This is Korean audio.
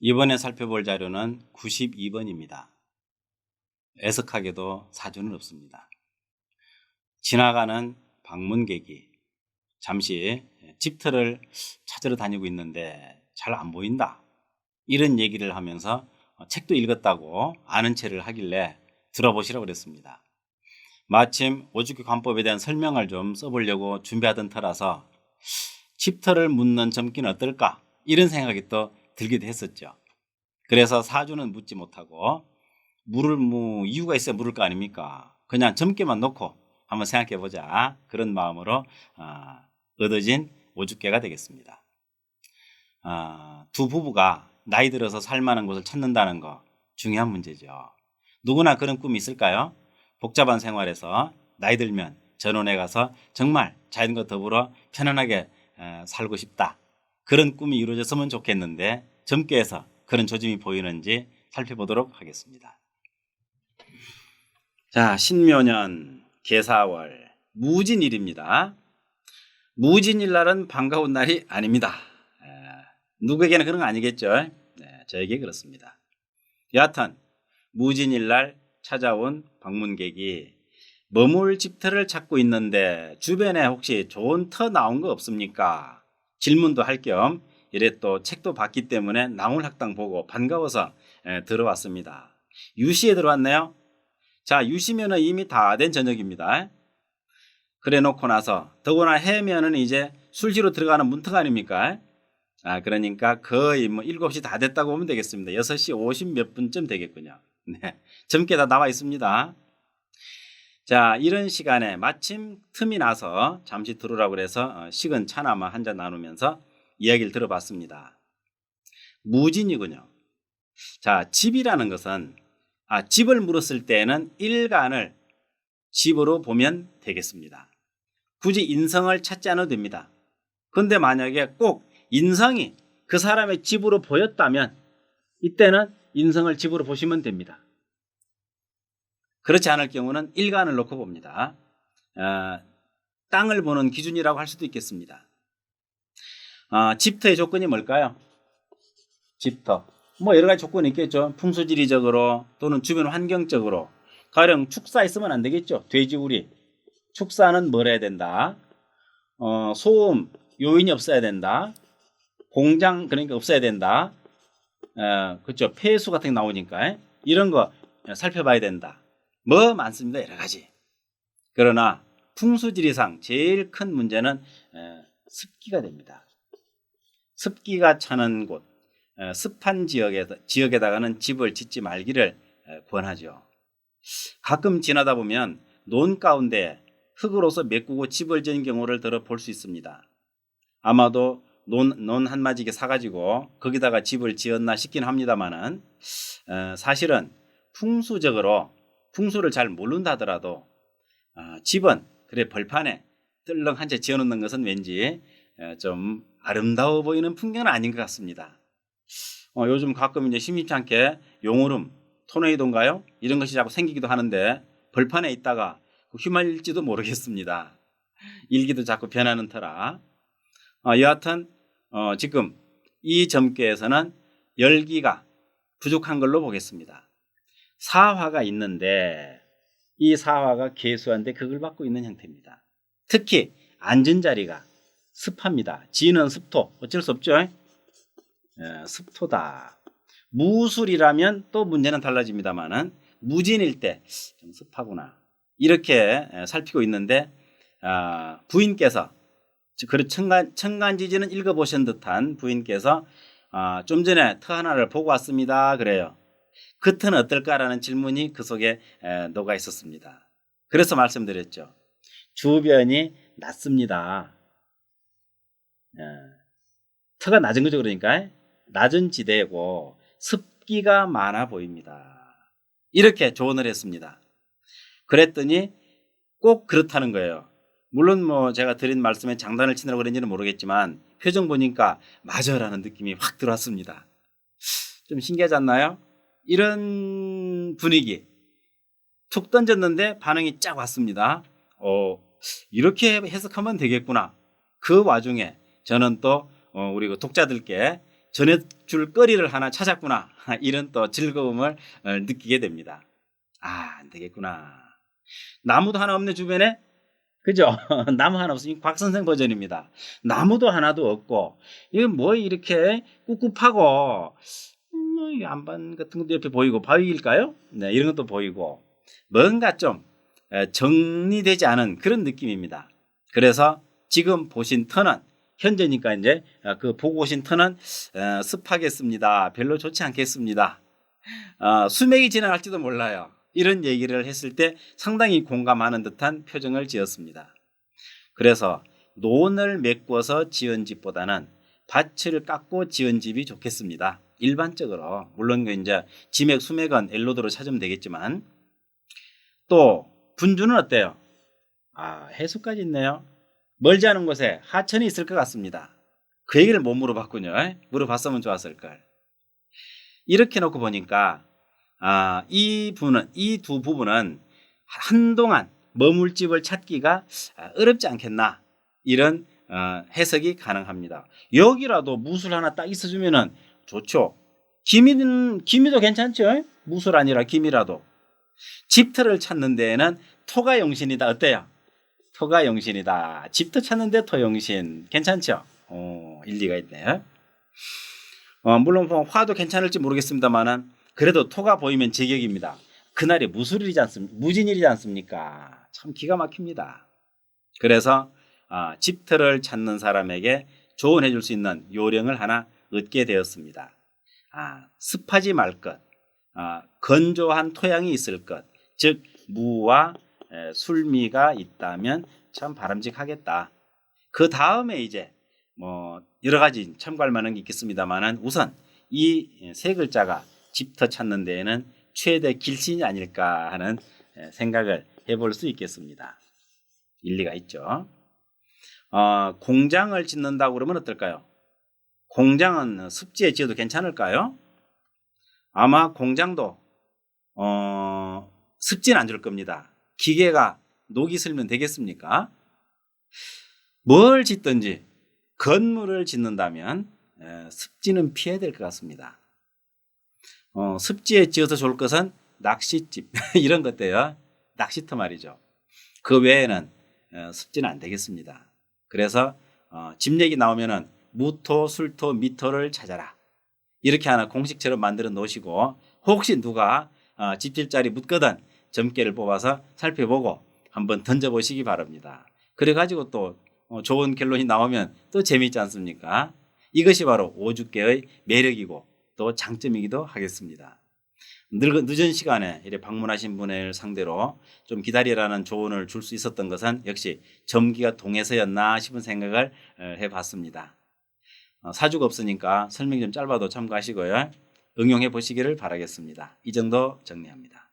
이번에 살펴볼 자료는 92번입니다. 애석하게도 사주는 없습니다. 지나가는 방문객이 잠시 집터를 찾으러 다니고 있는데 잘 안 보인다, 이런 얘기를 하면서 책도 읽었다고 아는 체를 하길래 들어보시라고 그랬습니다. 마침 오주기 관법에 대한 설명을 좀 써보려고 준비하던 터라서 집터를 묻는 점괘는 어떨까, 이런 생각이 또 들기도 했었죠. 그래서 사주는 묻지 못하고 물을 이유가 있어야 물을 거 아닙니까? 그냥 점괘만 놓고 한번 생각해 보자, 그런 마음으로 얻어진 오죽계가 되겠습니다. 두 부부가 나이 들어서 살만한 곳을 찾는다는 거 중요한 문제죠. 누구나 그런 꿈이 있을까요? 복잡한 생활에서 나이 들면 전원에 가서 정말 자연과 더불어 편안하게 살고 싶다, 그런 꿈이 이루어졌으면 좋겠는데 점괘에서 그런 조짐이 보이는지 살펴보도록 하겠습니다. 자, 신묘년 계사월 무진일입니다. 무진일 날은 반가운 날이 아닙니다. 누구에게는 그런 거 아니겠죠? 네, 저에게 그렇습니다. 여하튼 무진일 날 찾아온 방문객이 머물 집터를 찾고 있는데 주변에 혹시 좋은 터 나온 거 없습니까? 질문도 할 겸 이래 또 책도 봤기 때문에 나물학당 보고 반가워서 들어왔습니다. 유시에 들어왔네요. 자, 유시면은 이미 다 된 저녁입니다. 그래 놓고 나서 더구나 해면은 이제 술지로 들어가는 문턱 아닙니까? 그러니까 거의 7시 다 됐다고 보면 되겠습니다. 6시 50 몇 분쯤 되겠군요. 네, 점괘 다 나와 있습니다. 자, 이런 시간에 마침 틈이 나서 잠시 들어오라고 그래서 식은 차나마 한 잔 나누면서 이야기를 들어봤습니다. 무진이군요. 자, 집이라는 것은 집을 물었을 때는 일간을 집으로 보면 되겠습니다. 굳이 인성을 찾지 않아도 됩니다. 그런데 만약에 꼭 인성이 그 사람의 집으로 보였다면 이때는 인성을 집으로 보시면 됩니다. 그렇지 않을 경우는 일간을 놓고 봅니다. 땅을 보는 기준이라고 할 수도 있겠습니다. 집터의 조건이 뭘까요? 집터. 여러 가지 조건이 있겠죠. 풍수지리적으로 또는 주변 환경적으로. 가령 축사 있으면 안 되겠죠. 돼지우리. 축사는 뭘 해야 된다? 소음, 요인이 없어야 된다. 공장, 그러니까 없어야 된다. 그렇죠. 폐수 같은 게 나오니까. 이런 거 살펴봐야 된다. 많습니다. 여러 가지. 그러나 풍수지리상 제일 큰 문제는 습기가 됩니다. 습기가 차는 곳, 습한 지역에다가는 집을 짓지 말기를 권하죠. 가끔 지나다 보면 논 가운데 흙으로서 메꾸고 집을 지은 경우를 들어볼 수 있습니다. 아마도 논 한 마지게 사가지고 거기다가 집을 지었나 싶긴 합니다만은 사실은 풍수적으로 풍수를 잘 모른다 하더라도 집은 그래 벌판에 뜰렁 한 채 지어놓는 것은 왠지 좀 아름다워 보이는 풍경은 아닌 것 같습니다. 요즘 가끔 이제 심심치 않게 용오름, 토네이도인가요? 이런 것이 자꾸 생기기도 하는데 벌판에 있다가 휘말릴지도 모르겠습니다. 일기도 자꾸 변하는 터라. 여하튼 지금 이 점괘에서는 열기가 부족한 걸로 보겠습니다. 사화가 있는데 이 사화가 계수한데 극을 받고 있는 형태입니다. 특히 앉은 자리가 습합니다. 지는 습토, 어쩔 수 없죠. 습토다. 무술이라면 또 문제는 달라집니다만은 무진일 때 좀 습하구나, 이렇게 살피고 있는데 부인께서 천간지지는 읽어보신 듯한 부인께서 좀 전에 터 하나를 보고 왔습니다, 그래요. 그 터는 어떨까라는 질문이 그 속에 녹아 있었습니다. 그래서 말씀드렸죠. 주변이 낮습니다. 터가 낮은 거죠. 그러니까 낮은 지대고 습기가 많아 보입니다. 이렇게 조언을 했습니다. 그랬더니 꼭 그렇다는 거예요. 물론 제가 드린 말씀에 장단을 치느라고 그런지는 모르겠지만 표정 보니까 맞아라는 느낌이 확 들어왔습니다. 좀 신기하지 않나요? 이런 분위기 툭 던졌는데 반응이 쫙 왔습니다. 이렇게 해석하면 되겠구나. 그 와중에 저는 또 우리 독자들께 전해줄 거리를 하나 찾았구나. 이런 또 즐거움을 느끼게 됩니다. 아, 안 되겠구나. 나무도 하나 없네, 주변에? 그죠? 나무 하나 없으니 곽선생 버전입니다. 나무도 하나도 없고, 이거 뭐 이렇게 꿉꿉하고, 안반 같은 것도 옆에 보이고, 바위일까요? 네, 이런 것도 보이고, 뭔가 좀 정리되지 않은 그런 느낌입니다. 그래서 지금 보신 터는, 현재니까 이제 그 보고 오신 터는 습하겠습니다. 별로 좋지 않겠습니다. 수맥이 지나갈지도 몰라요. 이런 얘기를 했을 때 상당히 공감하는 듯한 표정을 지었습니다. 그래서 논을 메꿔서 지은 집보다는 밭을 깎고 지은 집이 좋겠습니다. 일반적으로 물론 이제 지맥 수맥은 엘로드로 찾으면 되겠지만 또 분주는 어때요? 해수까지 있네요. 멀지 않은 곳에 하천이 있을 것 같습니다. 그 얘기를 못 물어봤군요. 물어봤으면 좋았을 걸. 이렇게 놓고 보니까 이 두 부분은 한동안 머물 집을 찾기가 어렵지 않겠나 이런 해석이 가능합니다. 여기라도 무술 하나 딱 있어주면은 좋죠. 기미도 괜찮죠? 무술 아니라 기미라도. 집터를 찾는 데에는 토가 용신이다. 어때요? 토가 용신이다. 집터 찾는 데 토 용신 괜찮죠? 일리가 있네요. 물론 화도 괜찮을지 모르겠습니다만은 그래도 토가 보이면 제격입니다. 그날이 무진일이지 않습니까? 참 기가 막힙니다. 그래서 집터를 찾는 사람에게 조언해 줄 수 있는 요령을 하나 얻게 되었습니다. 습하지 말 것, 건조한 토양이 있을 것, 즉 무와 술미가 있다면 참 바람직하겠다. 그 다음에 이제 뭐 여러 가지 참고할 만한 게 있겠습니다만은 우선 이 세 글자가 집터 찾는 데에는 최대 길신이 아닐까 하는 생각을 해볼 수 있겠습니다. 일리가 있죠. 공장을 짓는다고 그러면 어떨까요? 공장은 습지에 지어도 괜찮을까요? 아마 공장도 습지는 안 줄 겁니다. 기계가 녹이 슬면 되겠습니까? 뭘 짓든지 건물을 짓는다면 습지는 피해야 될 것 같습니다. 습지에 지어서 좋을 것은 낚싯집 이런 것들요. 낚시터 말이죠. 그 외에는 습지는 안 되겠습니다. 그래서 집 얘기 나오면은 무토, 술토, 미토를 찾아라. 이렇게 하나 공식처럼 만들어 놓으시고 혹시 누가 집질자리 묻거든 점괘를 뽑아서 살펴보고 한번 던져보시기 바랍니다. 그래가지고 또 좋은 결론이 나오면 또 재미있지 않습니까? 이것이 바로 오죽계의 매력이고 또 장점이기도 하겠습니다. 늦은 시간에 이렇게 방문하신 분을 상대로 좀 기다리라는 조언을 줄 수 있었던 것은 역시 점기가 동해서였나 싶은 생각을 해봤습니다. 사주가 없으니까 설명이 좀 짧아도 참고하시고요. 응용해 보시기를 바라겠습니다. 이 정도 정리합니다.